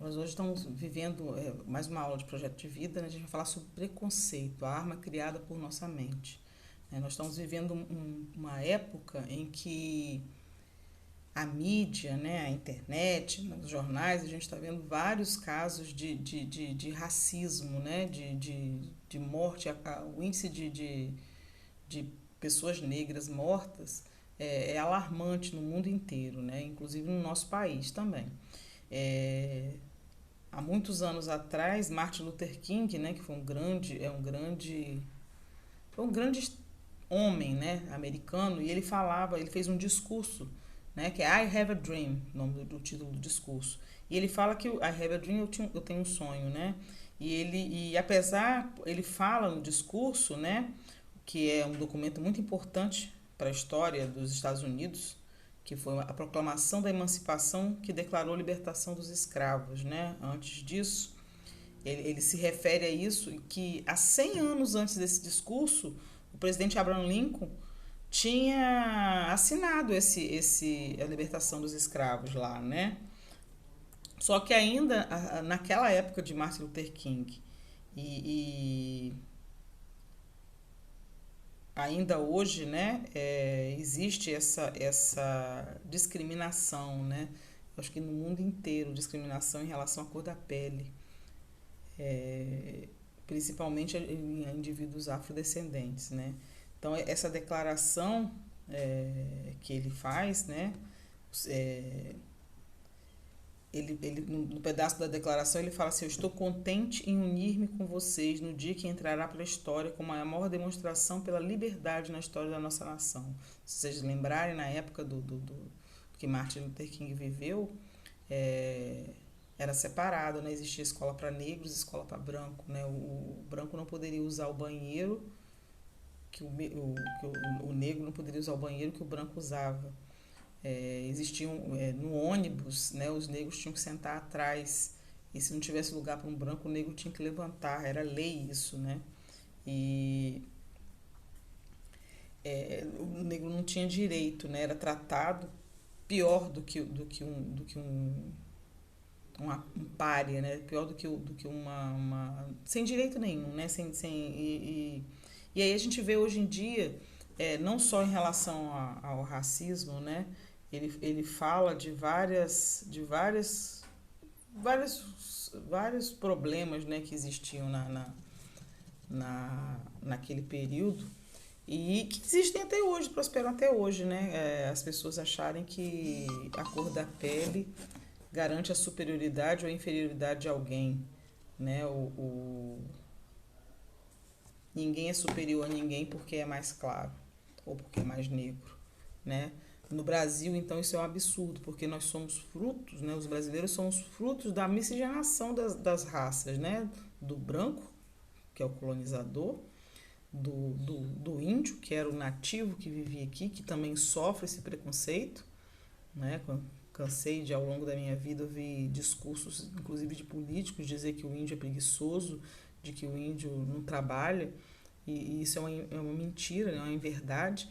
Nós hoje estamos vivendo mais uma aula de projeto de vida, né? A gente vai falar sobre preconceito, a arma criada por nossa mente. Nós estamos vivendo uma época em que a mídia, né, a internet, nos jornais, a gente está vendo vários casos de racismo, né, de morte, o índice de pessoas negras mortas é alarmante no mundo inteiro, né, inclusive no nosso país também. É, há muitos anos atrás, Martin Luther King, né, que foi foi um grande homem, né, americano, e ele fez um discurso, né, que é I Have a Dream, o nome do título do discurso. E ele fala que I Have a Dream, eu tenho um sonho, né? Ele fala no discurso, né, que é um documento muito importante para a história dos Estados Unidos, que foi a proclamação da emancipação que declarou a libertação dos escravos, né? Antes disso, ele se refere a isso, que há 100 anos antes desse discurso, o presidente Abraham Lincoln tinha assinado a libertação dos escravos lá, né? Só que ainda naquela época de Martin Luther King e ainda hoje, né, existe essa discriminação, né? Eu acho que no mundo inteiro, discriminação em relação à cor da pele, principalmente em indivíduos afrodescendentes, né? Então, essa declaração que ele faz, né, é, no pedaço da declaração ele fala assim: eu estou contente em unir-me com vocês no dia que entrará para a história como a maior demonstração pela liberdade na história da nossa nação. Se vocês lembrarem, na época do que Martin Luther King viveu, é, era separado, né? Existia escola para negros e escola para branco, né? O branco não poderia usar o banheiro o negro não poderia usar o banheiro que o branco usava. No ônibus, né, os negros tinham que sentar atrás, e se não tivesse lugar para um branco, o negro tinha que levantar, era lei isso, né? E o negro não tinha direito, né? Era tratado pior do que um pária, né? Pior do que sem direito nenhum, né? E aí a gente vê hoje em dia, não só em relação ao racismo, né? Ele fala vários problemas, né, que existiam naquele período e que existem até hoje, prosperam até hoje, né? As pessoas acharem que a cor da pele garante a superioridade ou a inferioridade de alguém, né? Ninguém é superior a ninguém porque é mais claro ou porque é mais negro, né? No Brasil, então, isso é um absurdo, porque nós somos frutos, né? Os brasileiros somos frutos da miscigenação das raças, né? Do branco, que é o colonizador, do índio, que era o nativo que vivia aqui, que também sofre esse preconceito, né? Cansei de, ao longo da minha vida, ouvir discursos, inclusive de políticos, dizer que o índio é preguiçoso, de que o índio não trabalha, e isso é uma mentira, né? É uma inverdade,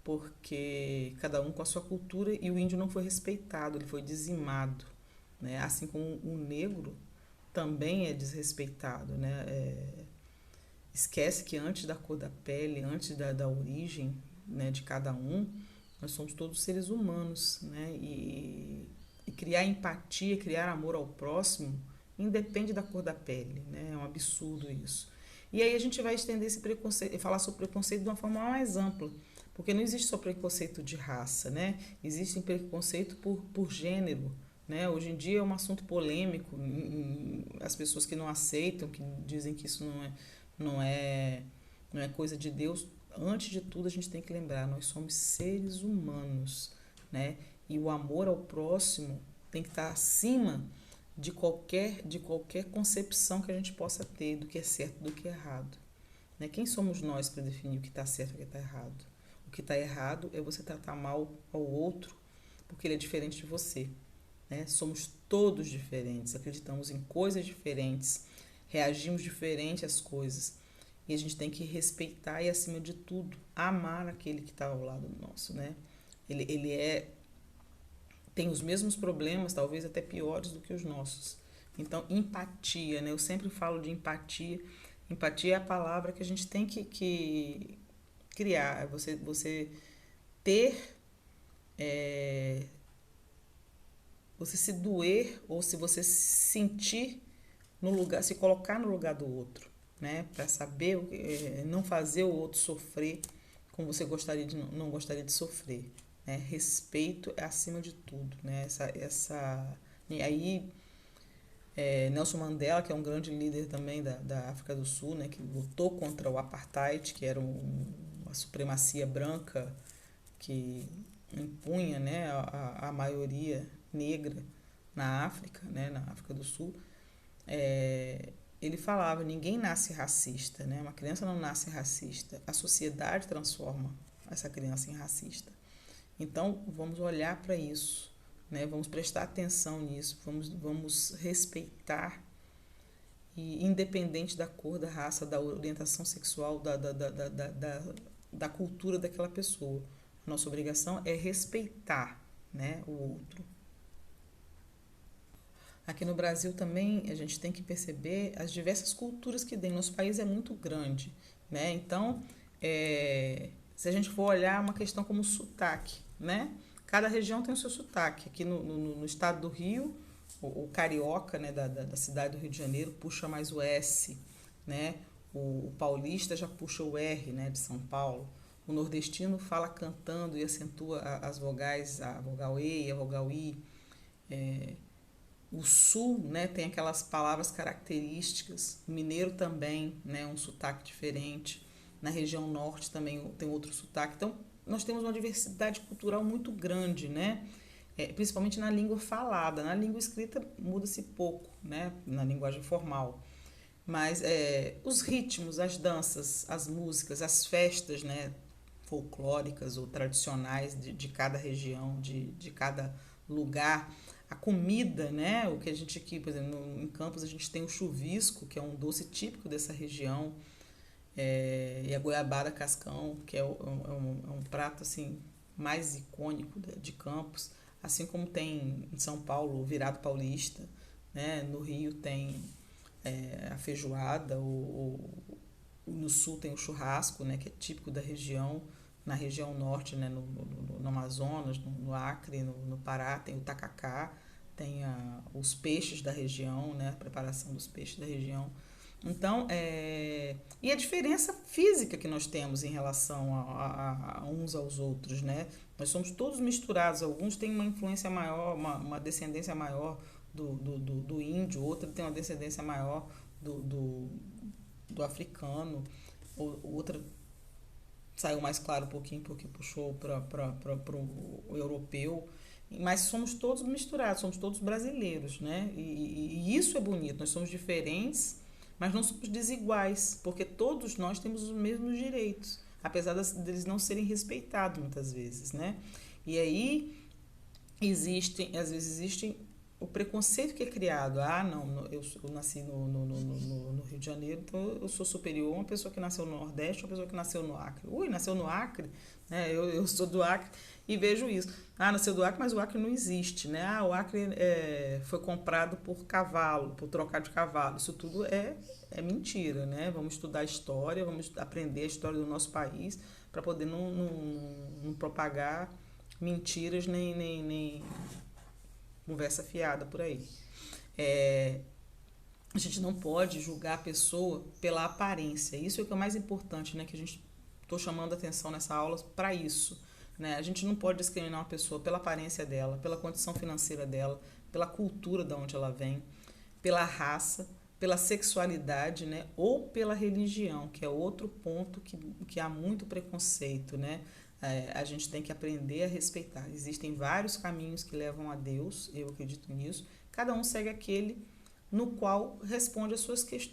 porque cada um com a sua cultura, e o índio não foi respeitado, ele foi dizimado, né? Assim como o negro também é desrespeitado, né? Esquece que antes da cor da pele, antes da origem, né, de cada um, nós somos todos seres humanos, né? E criar empatia, criar amor ao próximo, independe da cor da pele, né? É um absurdo isso. E aí a gente vai estender esse preconceito, e falar sobre preconceito de uma forma mais ampla, porque não existe só preconceito de raça, né? Existe preconceito por gênero, né? Hoje em dia é um assunto polêmico, as pessoas que não aceitam, que dizem que isso não é, não é coisa de Deus. Antes de tudo, a gente tem que lembrar, nós somos seres humanos, né? E o amor ao próximo tem que estar acima de qualquer concepção que a gente possa ter do que é certo e do que é errado. Né? Quem somos nós para definir o que está certo e o que está errado? O que está errado é você tratar mal ao outro porque ele é diferente de você. Né? Somos todos diferentes, acreditamos em coisas diferentes, reagimos diferente às coisas. E a gente tem que respeitar e, acima de tudo, amar aquele que está ao lado nosso, né? Ele tem os mesmos problemas, talvez até piores do que os nossos. Então, empatia, né? Eu sempre falo de empatia. Empatia é a palavra que a gente tem que criar. É você ter, é, você se doer ou se você se sentir no lugar, se colocar no lugar do outro, né? Para saber, não fazer o outro sofrer como você gostaria de não gostaria de sofrer, né? Respeito é acima de tudo, né? E aí Nelson Mandela, que é um grande líder também da África do Sul, né? Que lutou contra o apartheid, que era uma supremacia branca que impunha, né? A maioria negra na África, né? Na África do Sul. Ele falava, ninguém nasce racista, né? Uma criança não nasce racista, a sociedade transforma essa criança em racista. Então, vamos olhar para isso, né? Vamos prestar atenção nisso, vamos respeitar, e independente da cor, da raça, da orientação sexual, da cultura daquela pessoa. Nossa obrigação é respeitar, né, o outro. Aqui no Brasil também a gente tem que perceber as diversas culturas que tem. Nosso país é muito grande, né? Então, se a gente for olhar uma questão como sotaque, né? Cada região tem o seu sotaque. Aqui no estado do Rio, o carioca, né, da cidade do Rio de Janeiro puxa mais o S, né? O paulista já puxa o R, né, de São Paulo. O nordestino fala cantando e acentua as vogais, a vogal E e a vogal I. O sul, né, tem aquelas palavras características. O mineiro também, né, um sotaque diferente. Na região norte também tem outro sotaque. Então, nós temos uma diversidade cultural muito grande, né? Principalmente na língua falada. Na língua escrita muda-se pouco, né? Na linguagem formal. Mas os ritmos, as danças, as músicas, as festas, né, folclóricas ou tradicionais de cada região, de cada lugar, a comida, né, o que a gente aqui, por exemplo, em Campos a gente tem o chuvisco, que é um doce típico dessa região, e a goiabada cascão, que é um prato assim mais icônico de Campos, assim como tem em São Paulo o virado paulista, né, no Rio tem a feijoada, no sul tem o churrasco, né, que é típico da região. Na região norte, né, no Amazonas, no Acre, no Pará, tem o tacacá, tem os peixes da região, né, a preparação dos peixes da região. Então, e a diferença física que nós temos em relação a uns aos outros, né? Nós somos todos misturados, alguns têm uma influência maior, uma descendência maior do índio, outro tem uma descendência maior do africano, outra saiu mais claro um pouquinho porque puxou para o europeu, mas somos todos misturados, somos todos brasileiros, né? E isso é bonito, nós somos diferentes, mas não somos desiguais, porque todos nós temos os mesmos direitos, apesar deles não serem respeitados muitas vezes, né? E aí às vezes existem o preconceito que é criado. Ah, não, eu nasci no Rio de Janeiro, então eu sou superior a uma pessoa que nasceu no Nordeste, uma pessoa que nasceu no Acre. Ui, nasceu no Acre? Né? Eu sou do Acre e vejo isso. Ah, nasceu do Acre, mas o Acre não existe, né? Ah, o Acre foi comprado por cavalo, por trocar de cavalo. Isso tudo é mentira, né? Vamos estudar a história, vamos aprender a história do nosso país para poder não propagar mentiras nem conversa fiada por aí. A gente não pode julgar a pessoa pela aparência. Isso é o que é mais importante, né? Que a gente estou chamando a atenção nessa aula para isso. Né? A gente não pode discriminar uma pessoa pela aparência dela, pela condição financeira dela, pela cultura de onde ela vem, pela raça, pela sexualidade, né? Ou pela religião, que é outro ponto que há muito preconceito, né? A gente tem que aprender a respeitar. Existem vários caminhos que levam a Deus, eu acredito nisso. Cada um segue aquele no qual responde aos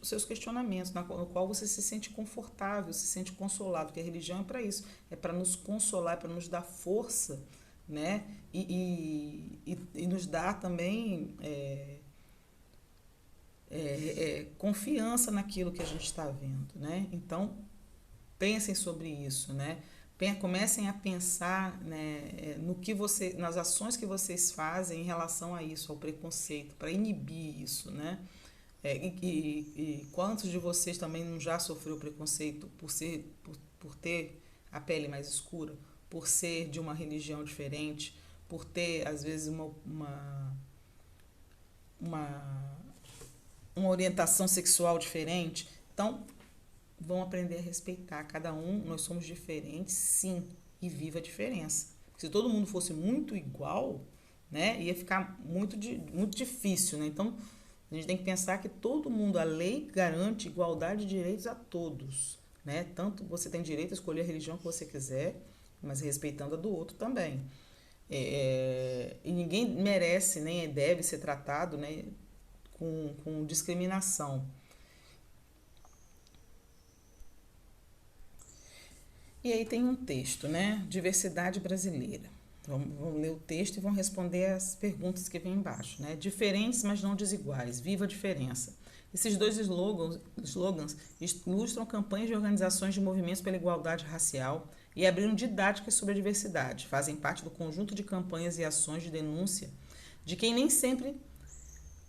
seus questionamentos, no qual você se sente confortável, se sente consolado, porque a religião é para isso, é para nos consolar, é para nos dar força, né? E nos dar também confiança naquilo que a gente está vendo, né? Então, pensem sobre isso, né? Comecem a pensar, né, nas ações que vocês fazem em relação a isso, ao preconceito, para inibir isso, né? E quantos de vocês também não já sofreu preconceito por ter a pele mais escura, por ser de uma religião diferente, por ter, às vezes, uma, uma orientação sexual diferente? Então, vão aprender a respeitar cada um. Nós somos diferentes, sim, e viva a diferença. Se todo mundo fosse muito igual, né, ia ficar muito difícil, né? Então, a gente tem que pensar que todo mundo, a lei garante igualdade de direitos a todos, né? Tanto você tem direito a escolher a religião que você quiser, mas respeitando a do outro também. E ninguém merece nem deve ser tratado, né, com discriminação. E aí tem um texto, né? Diversidade brasileira. Vamos ler o texto e vão responder as perguntas que vem embaixo, né? Diferentes, mas não desiguais. Viva a diferença. Esses dois slogans ilustram campanhas de organizações de movimentos pela igualdade racial e abriram didáticas sobre a diversidade. Fazem parte do conjunto de campanhas e ações de denúncia de quem nem sempre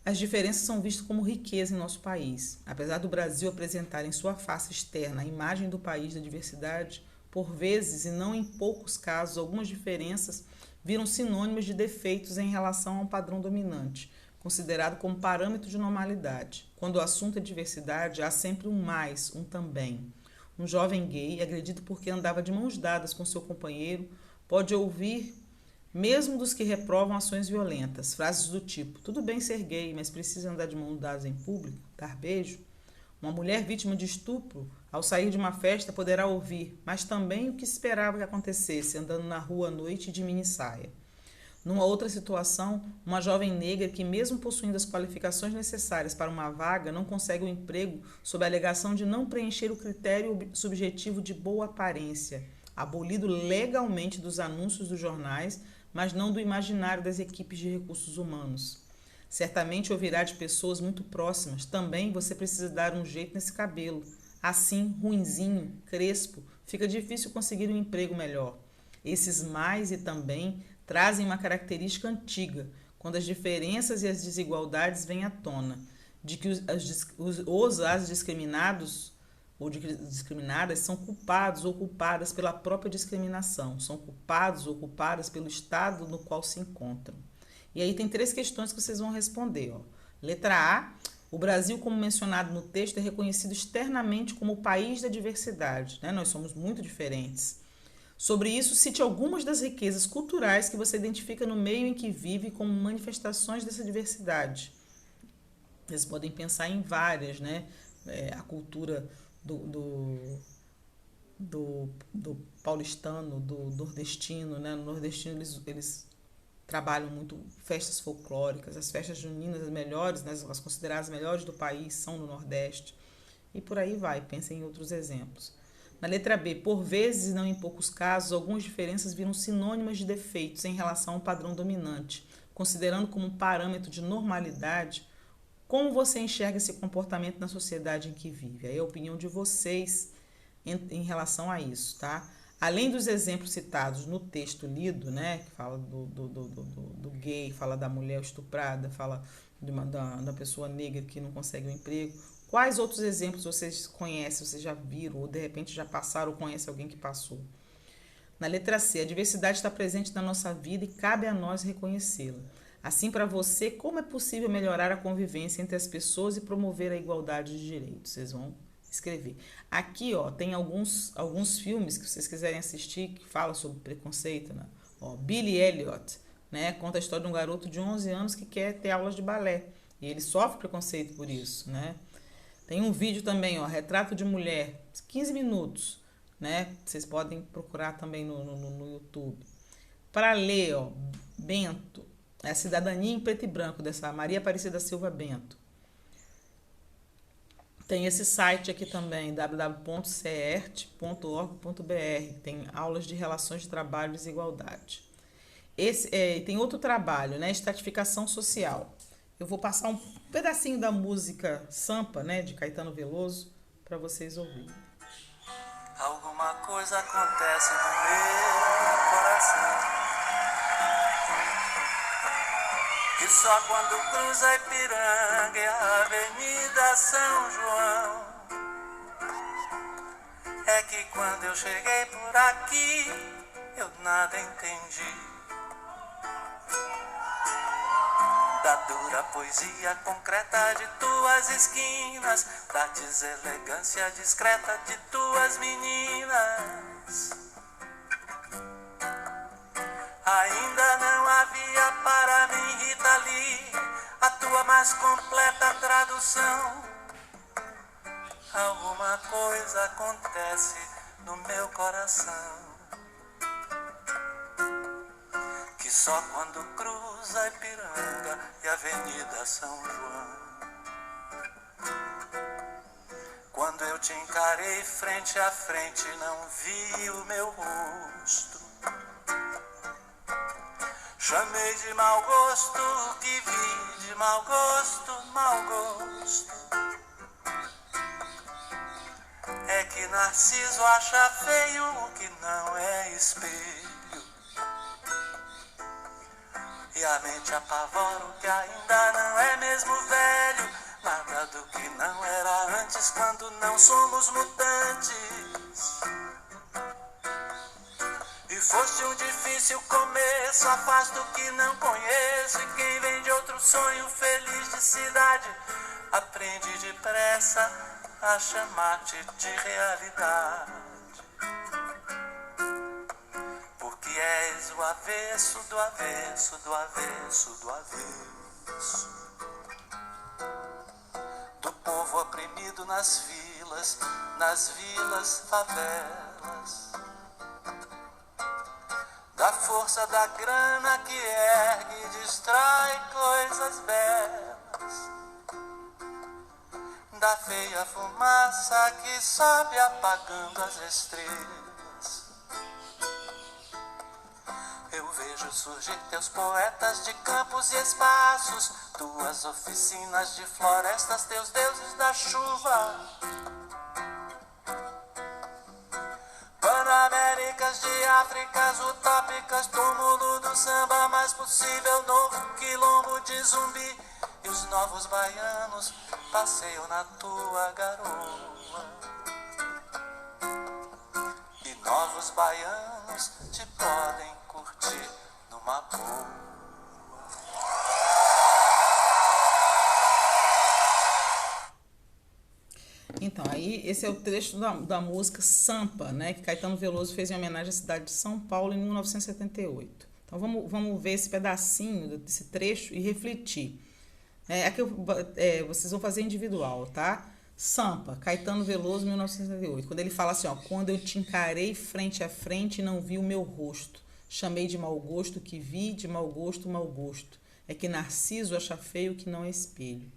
as diferenças são vistas como riqueza em nosso país. Apesar do Brasil apresentar em sua face externa a imagem do país da diversidade, por vezes, e não em poucos casos, algumas diferenças viram sinônimos de defeitos em relação a um padrão dominante, considerado como parâmetro de normalidade. Quando o assunto é diversidade, há sempre um mais, um também. Um jovem gay, agredido porque andava de mãos dadas com seu companheiro, pode ouvir, mesmo dos que reprovam ações violentas, frases do tipo: tudo bem ser gay, mas precisa andar de mãos dadas em público, dar beijo? Uma mulher vítima de estupro, ao sair de uma festa, poderá ouvir, mas também o que esperava que acontecesse, andando na rua à noite de minissaia. Numa outra situação, uma jovem negra que, mesmo possuindo as qualificações necessárias para uma vaga, não consegue um emprego sob a alegação de não preencher o critério subjetivo de boa aparência, abolido legalmente dos anúncios dos jornais, mas não do imaginário das equipes de recursos humanos. Certamente ouvirá de pessoas muito próximas: também você precisa dar um jeito nesse cabelo. Assim, ruinzinho, crespo, fica difícil conseguir um emprego melhor. Esses mais e também trazem uma característica antiga, quando as diferenças e as desigualdades vêm à tona, de que as discriminados ou discriminadas são culpados ou culpadas pela própria discriminação, são culpados ou culpadas pelo estado no qual se encontram. E aí tem 3 questões que vocês vão responder. Ó. Letra A: o Brasil, como mencionado no texto, é reconhecido externamente como o país da diversidade. Né? Nós somos muito diferentes. Sobre isso, cite algumas das riquezas culturais que você identifica no meio em que vive como manifestações dessa diversidade. Vocês podem pensar em várias, né? A cultura do paulistano, do nordestino, né? No nordestino eles trabalham muito festas folclóricas, as festas juninas, as melhores, né? As consideradas melhores do país são no Nordeste. E por aí vai, pensem em outros exemplos. Na letra B: por vezes, e não em poucos casos, algumas diferenças viram sinônimas de defeitos em relação ao padrão dominante, considerando como um parâmetro de normalidade. Como você enxerga esse comportamento na sociedade em que vive? Aí é a opinião de vocês em relação a isso, tá? Além dos exemplos citados no texto lido, né, que fala do gay, fala da mulher estuprada, fala da pessoa negra que não consegue um emprego, quais outros exemplos vocês conhecem, vocês já viram, ou de repente já passaram ou conhecem alguém que passou? Na letra C: a diversidade está presente na nossa vida e cabe a nós reconhecê-la. Assim, para você, como é possível melhorar a convivência entre as pessoas e promover a igualdade de direitos? Vocês vão escrever. Aqui, ó, tem alguns filmes que vocês quiserem assistir que falam sobre preconceito, né? Ó, Billy Elliot, né? Conta a história de um garoto de 11 anos que quer ter aulas de balé e ele sofre preconceito por isso, né? Tem um vídeo também, ó, Retrato de Mulher, 15 minutos, né? Vocês podem procurar também no YouTube. Para ler, ó, Bento, é a Cidadania em Preto e Branco, dessa Maria Aparecida Silva Bento. Tem esse site aqui também, www.cert.org.br, tem aulas de relações de trabalho e desigualdade. Tem outro trabalho, né, estratificação social. Eu vou passar um pedacinho da música Sampa, né, de Caetano Veloso, para vocês ouvirem. Algo mais Alguma coisa acontece no meu coração, que só quando cruza a Ipiranga e a Avenida São João, é que quando eu cheguei por aqui, eu nada entendi da dura poesia concreta de tuas esquinas, da deselegância discreta de tuas meninas. Ainda não havia para mim, Rita Lee, a tua mais completa tradução. Alguma coisa acontece no meu coração, que só quando cruza a Ipiranga e a Avenida São João, quando eu te encarei frente a frente, não vi o meu rosto. Chamei de mau gosto o que vi, de mau gosto, mau gosto. É que Narciso acha feio o que não é espelho, e a mente apavora o que ainda não é mesmo velho. Nada do que não era antes quando não somos mutantes. E foste um difícil começo, afasto o que não conheço. E quem vem de outro sonho feliz de cidade aprende depressa a chamar-te de realidade. Porque és o avesso do avesso do avesso do avesso do povo oprimido nas vilas, favelas, da força da grana que ergue e destrói coisas belas, da feia fumaça que sobe apagando as estrelas. Eu vejo surgir teus poetas de campos e espaços, tuas oficinas de florestas, teus deuses da chuva, Panaméricas de Áfricas utópicas, túmulo do samba mais possível, novo quilombo de Zumbi, e os novos baianos passeiam na tua garoa, e novos baianos te podem curtir numa boa. Então, aí esse é o trecho da música Sampa, né, que Caetano Veloso fez em homenagem à cidade de São Paulo em 1978. Então, vamos ver esse pedacinho desse trecho e refletir. Aqui vocês vão fazer individual, tá? Sampa, Caetano Veloso, 1978. Quando ele fala assim, ó, quando eu te encarei frente a frente e não vi o meu rosto, chamei de mau gosto que vi, de mau gosto, mau gosto. É que Narciso acha feio que não é espelho.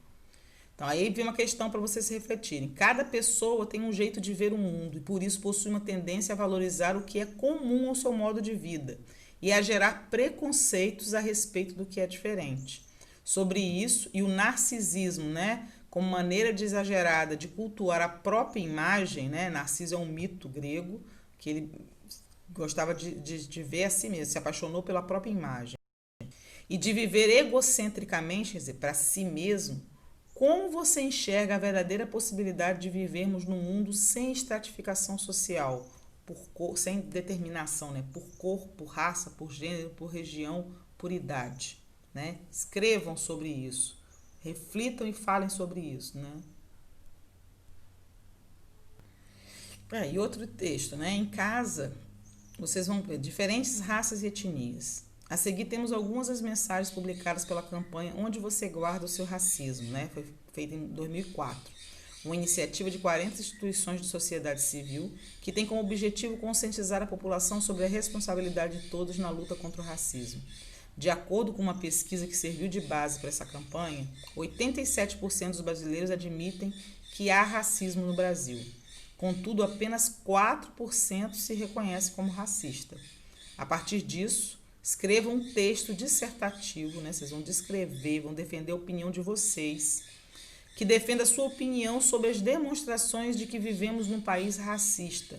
Então, aí vem uma questão para vocês refletirem. Cada pessoa tem um jeito de ver o mundo e, por isso, possui uma tendência a valorizar o que é comum ao seu modo de vida e a gerar preconceitos a respeito do que é diferente. Sobre isso, e o narcisismo, né, como maneira exagerada de cultuar a própria imagem, né, Narciso é um mito grego, que ele gostava de ver a si mesmo, se apaixonou pela própria imagem. E de viver egocentricamente, quer dizer, para si mesmo. Como você enxerga a verdadeira possibilidade de vivermos num mundo sem estratificação social, por cor, sem determinação, né? Por cor, por raça, por gênero, por região, por idade, né? Escrevam sobre isso, reflitam e falem sobre isso, né? E outro texto, né? Em casa, vocês vão ver diferentes raças e etnias. A seguir temos algumas das mensagens publicadas pela campanha Onde Você Guarda o Seu Racismo, né? Foi feita em 2004. Uma iniciativa de 40 instituições de sociedade civil que tem como objetivo conscientizar a população sobre a responsabilidade de todos na luta contra o racismo. De acordo com uma pesquisa que serviu de base para essa campanha, 87% dos brasileiros admitem que há racismo no Brasil. Contudo, apenas 4% se reconhece como racista. A partir disso, escrevam um texto dissertativo, né? Vocês vão descrever, vão defender a opinião de vocês, que defenda a sua opinião sobre as demonstrações de que vivemos num país racista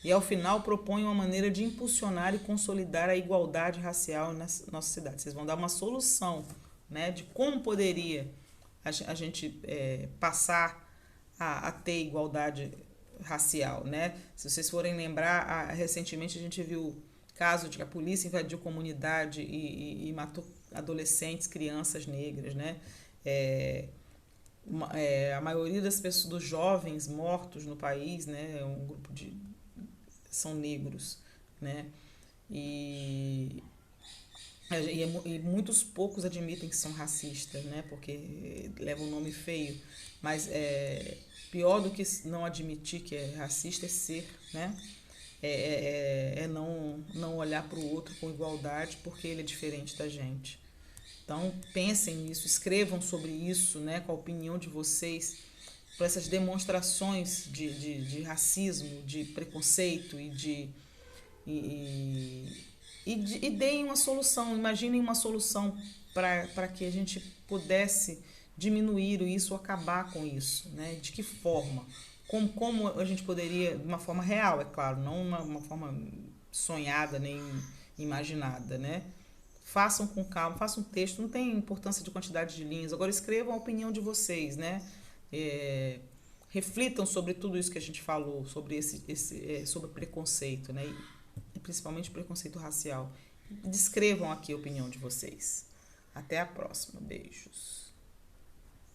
E ao final propõe uma maneira de impulsionar e consolidar a igualdade racial na nossa cidade. Vocês vão dar uma solução, né, de como poderia a gente passar a ter igualdade racial, né? Se vocês forem lembrar, recentemente a gente viu caso de que a polícia invadiu comunidade e matou adolescentes, crianças negras, né? A maioria das pessoas, dos jovens mortos no país, né, é um grupo de são negros, né? E muitos poucos admitem que são racistas, né? Porque leva um nome feio, mas pior do que não admitir que é racista é ser, né? Não olhar para o outro com igualdade porque ele é diferente da gente. Então pensem nisso, escrevam sobre isso, né? Com a opinião de vocês, para essas demonstrações de racismo, de preconceito e deem uma solução, imaginem uma solução para que a gente pudesse diminuir isso, acabar com isso, né? De que forma? Como a gente poderia, de uma forma real, é claro, não uma forma sonhada nem imaginada, né? Façam com calma, façam um texto, não tem importância de quantidade de linhas, agora escrevam a opinião de vocês, né? Reflitam sobre tudo isso que a gente falou, sobre sobre preconceito, né? E principalmente preconceito racial. Descrevam aqui a opinião de vocês. Até a próxima. Beijos.